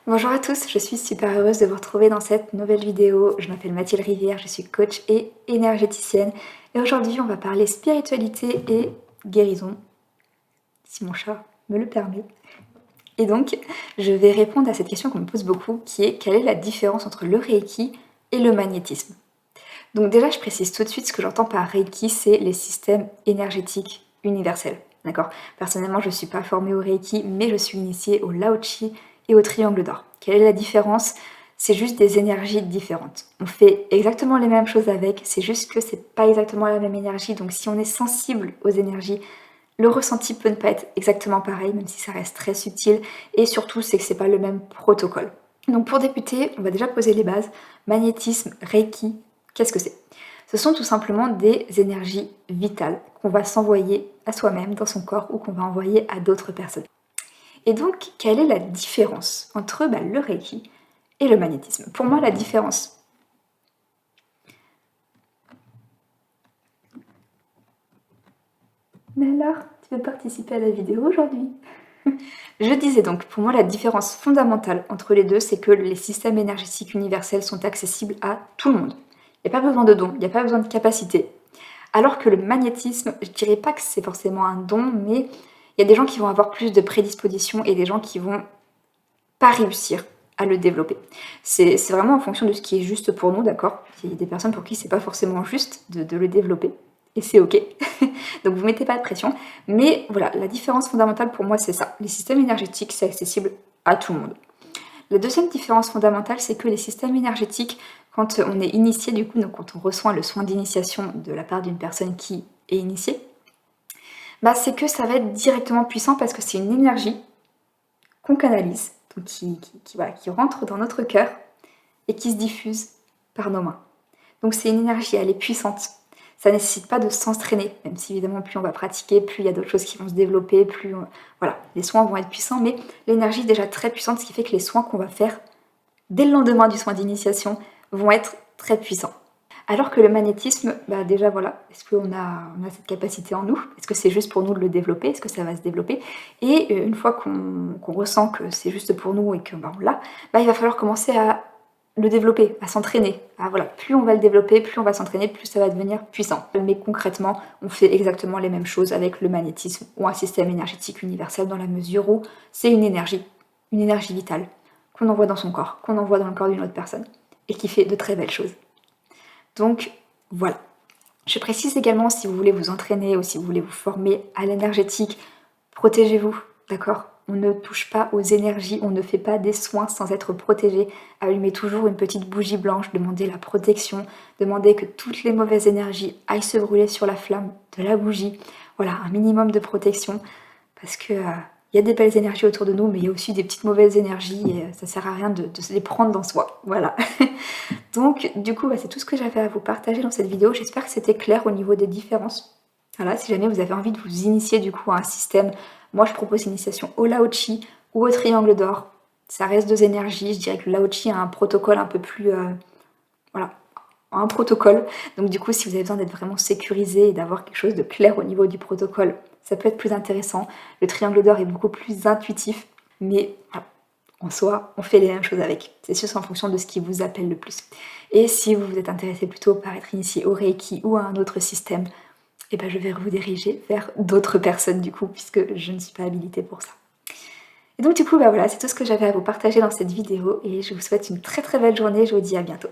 Bonjour à tous, je suis super heureuse de vous retrouver dans cette nouvelle vidéo. Je m'appelle Mathilde Rivière, je suis coach et énergéticienne. Et aujourd'hui, on va parler spiritualité et guérison, si mon chat me le permet. Et donc, je vais répondre à cette question qu'on me pose beaucoup, qui est quelle est la différence entre le Reiki et le magnétisme? Donc déjà, je précise tout de suite ce que j'entends par Reiki, c'est les systèmes énergétiques universels. D'accord? Personnellement, je ne suis pas formée au Reiki, mais je suis initiée au Lao Chi et au Triangle d'Or. Quelle est la différence? C'est juste des énergies différentes. On fait exactement les mêmes choses avec, c'est juste que c'est pas exactement la même énergie. Donc si on est sensible aux énergies, le ressenti peut ne pas être exactement pareil, même si ça reste très subtil. Et surtout, c'est que c'est pas le même protocole. Donc pour débuter, on va déjà poser les bases. Magnétisme, Reiki, qu'est-ce que c'est? Ce sont tout simplement des énergies vitales qu'on va s'envoyer à soi-même dans son corps ou qu'on va envoyer à d'autres personnes. Et donc, quelle est la différence entre le Reiki et le magnétisme? Pour moi, la différence... Mais alors, tu veux participer à la vidéo aujourd'hui? Je disais donc, pour moi, la différence fondamentale entre les deux, c'est que les systèmes énergétiques universels sont accessibles à tout le monde. Il n'y a pas besoin de dons, il n'y a pas besoin de capacité. Alors que le magnétisme, je dirais pas que c'est forcément un don, mais il y a des gens qui vont avoir plus de prédisposition et des gens qui vont pas réussir à le développer. C'est vraiment en fonction de ce qui est juste pour nous, d'accord? Il y a des personnes pour qui c'est pas forcément juste de le développer, et c'est ok. Donc vous mettez pas de pression. Mais voilà, la différence fondamentale pour moi, c'est ça. Les systèmes énergétiques, c'est accessible à tout le monde. La deuxième différence fondamentale, c'est que les systèmes énergétiques, quand on est initié, du coup, donc quand on reçoit le soin d'initiation de la part d'une personne qui est initiée, c'est que ça va être directement puissant parce que c'est une énergie qu'on canalise, donc qui rentre dans notre cœur et qui se diffuse par nos mains. Donc c'est une énergie, elle est puissante. Ça ne nécessite pas de s'entraîner, même si évidemment plus on va pratiquer, plus il y a d'autres choses qui vont se développer, voilà, les soins vont être puissants, mais l'énergie est déjà très puissante, ce qui fait que les soins qu'on va faire dès le lendemain du soin d'initiation vont être très puissants. Alors que le magnétisme, déjà voilà, est-ce qu'on a cette capacité en nous? Est-ce que c'est juste pour nous de le développer? Est-ce que ça va se développer? Et une fois qu'on ressent que c'est juste pour nous et que on l'a, il va falloir commencer à le développer, à s'entraîner. Voilà, plus on va le développer, plus on va s'entraîner, plus ça va devenir puissant. Mais concrètement, on fait exactement les mêmes choses avec le magnétisme ou un système énergétique universel dans la mesure où c'est une énergie vitale qu'on envoie dans son corps, qu'on envoie dans le corps d'une autre personne et qui fait de très belles choses. Donc voilà. Je précise également, si vous voulez vous entraîner ou si vous voulez vous former à l'énergétique, protégez-vous, d'accord? On ne touche pas aux énergies, on ne fait pas des soins sans être protégé. Allumez toujours une petite bougie blanche, demandez la protection, demandez que toutes les mauvaises énergies aillent se brûler sur la flamme de la bougie. Voilà, un minimum de protection, parce que y a des belles énergies autour de nous, mais il y a aussi des petites mauvaises énergies et ça sert à rien de se les prendre dans soi. Voilà. Donc, du coup, c'est tout ce que j'avais à vous partager dans cette vidéo. J'espère que c'était clair au niveau des différences. Voilà, si jamais vous avez envie de vous initier du coup à un système, moi je propose l'initiation au Lao Chi ou au Triangle d'Or. Ça reste deux énergies. Je dirais que le Lao Chi a un protocole un peu plus... voilà, un protocole. Donc du coup, si vous avez besoin d'être vraiment sécurisé et d'avoir quelque chose de clair au niveau du protocole, ça peut être plus intéressant. Le Triangle d'Or est beaucoup plus intuitif, mais voilà, en soi, on fait les mêmes choses avec. C'est juste en fonction de ce qui vous appelle le plus. Et si vous êtes intéressé plutôt par être initié au Reiki ou à un autre système, je vais vous diriger vers d'autres personnes du coup, puisque je ne suis pas habilitée pour ça. Et donc du coup, voilà, c'est tout ce que j'avais à vous partager dans cette vidéo et je vous souhaite une très très belle journée. Je vous dis à bientôt.